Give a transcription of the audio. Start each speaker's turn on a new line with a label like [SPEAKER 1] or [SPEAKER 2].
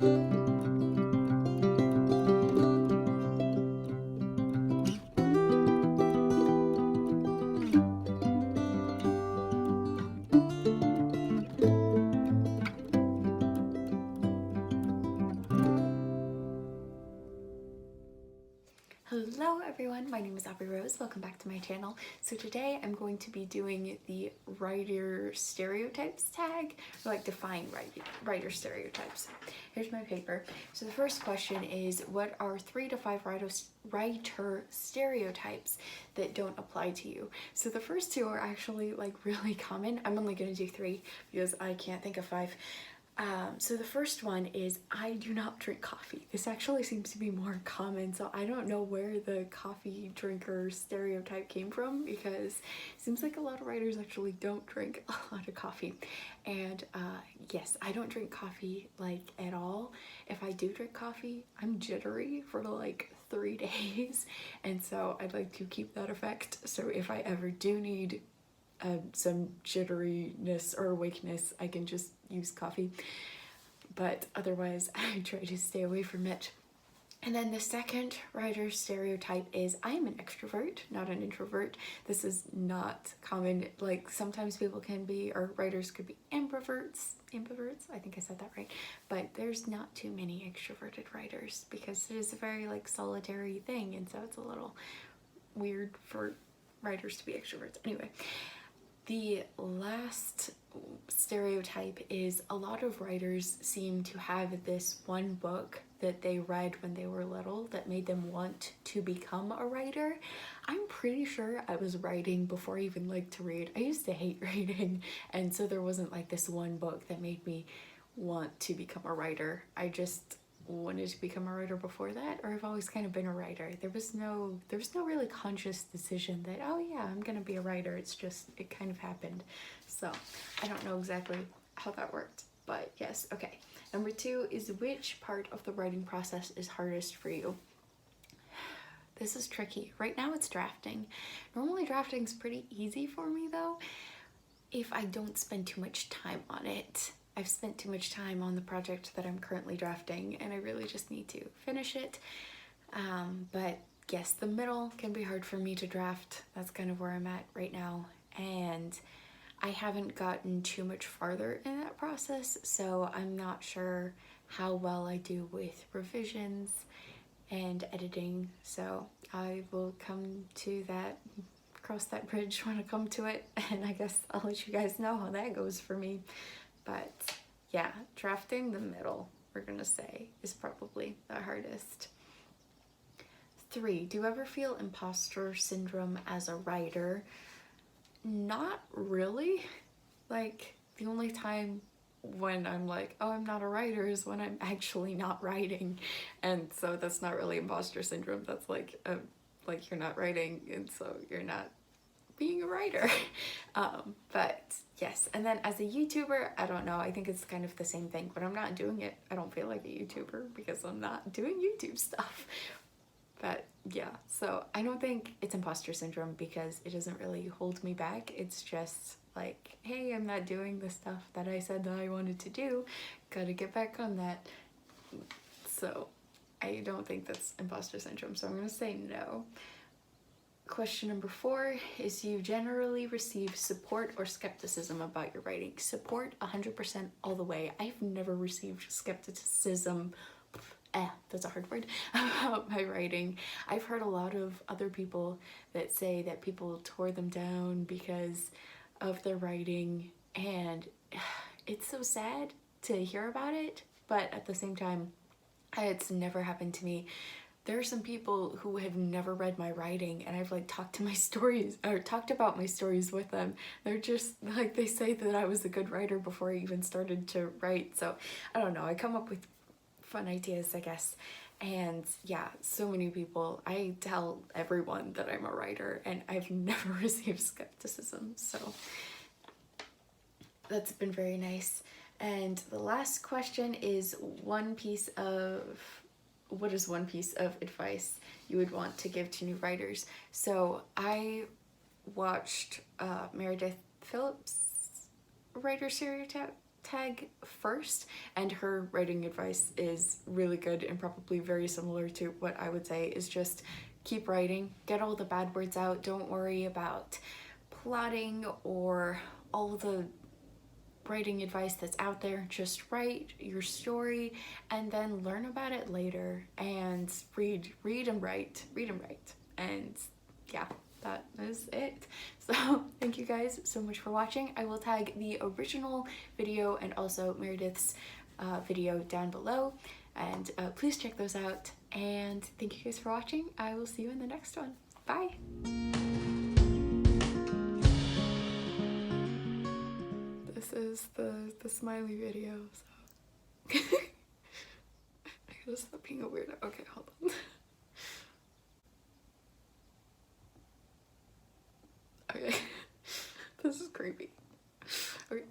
[SPEAKER 1] Hello everyone, my name is Aubrie Rose. Welcome back to my channel. So today I'm going to be doing the writer stereotypes tag, or like defying writer stereotypes. Here's my paper. So the first question is, what are 3 to 5 writer stereotypes that don't apply to you? So the first 2 are actually like really common. I'm only going to do 3 because I can't think of 5. So the first one is, I do not drink coffee. This actually seems to be more common, so I don't know where the coffee drinker stereotype came from, because it seems like a lot of writers actually don't drink a lot of coffee. And yes, I don't drink coffee like at all. If I do drink coffee, I'm jittery for like 3 days, and so I'd like to keep that effect. So if I ever do need some jitteriness or awakeness, I can just use coffee, but otherwise I try to stay away from it. And then the second writer stereotype is, I am an extrovert, not an introvert. This is not common. Like sometimes people can be, or writers could be improverts, I think I said that right, but there's not too many extroverted writers because it is a very like solitary thing, and so it's a little weird for writers to be extroverts. Anyway, the last stereotype is, a lot of writers seem to have this one book that they read when they were little that made them want to become a writer. I'm pretty sure I was writing before I even liked to read. I used to hate reading, and so there wasn't like this one book that made me want to become a writer. I just wanted to become a writer before that, or I've always kind of been a writer. There was no really conscious decision that, oh yeah, I'm gonna be a writer. It's just, it kind of happened. So I don't know exactly how that worked, but yes. Okay, number 2 is, which part of the writing process is hardest for you? This is tricky. Right now it's drafting. Normally drafting's pretty easy for me though, if I don't spend too much time on it. I've spent too much time on the project that I'm currently drafting, and I really just need to finish it. But yes, the middle can be hard for me to draft. That's kind of where I'm at right now, and I haven't gotten too much farther in that process, so I'm not sure how well I do with revisions and editing. So I will come to that, cross that bridge when I come to it, and I guess I'll let you guys know how that goes for me. But yeah, drafting the middle, we're gonna say, is probably the hardest. 3, do you ever feel imposter syndrome as a writer? Not really. Like, the only time when I'm like, oh, I'm not a writer is when I'm actually not writing. And so that's not really imposter syndrome. That's like you're not writing, and so you're not being a writer. But yes, and then as a YouTuber, I don't know, I think it's kind of the same thing. When I'm not doing it, I don't feel like a YouTuber because I'm not doing YouTube stuff. But yeah, so I don't think it's imposter syndrome because it doesn't really hold me back. It's just like, hey, I'm not doing the stuff that I said that I wanted to do. Gotta get back on that. So I don't think that's imposter syndrome, so I'm gonna say no. Question number 4 is, you generally receive support or skepticism about your writing? Support, 100% all the way. I've never received skepticism, that's a hard word, about my writing. I've heard a lot of other people that say that people tore them down because of their writing, and it's so sad to hear about it, but at the same time, it's never happened to me. There are some people who have never read my writing, and I've like talked about my stories with them. They're just like, they say that I was a good writer before I even started to write. So I don't know, I come up with fun ideas, I guess. And yeah, so many people, I tell everyone that I'm a writer, and I've never received skepticism. So that's been very nice. And the last question is, what is one piece of advice you would want to give to new writers? So I watched Meredith Phillips' writer stereotype tag first, and her writing advice is really good and probably very similar to what I would say, is just keep writing, get all the bad words out, don't worry about plotting or all the writing advice that's out there. Just write your story and then learn about it later, and read and write, and yeah, that is it. So thank you guys so much for watching. I will tag the original video and also Meredith's video down below, and please check those out, and thank you guys for watching. I will see you in the next one. Bye. This is the smiley video, so I gotta stop being a weirdo. Okay, hold on. Okay. This is creepy. Okay.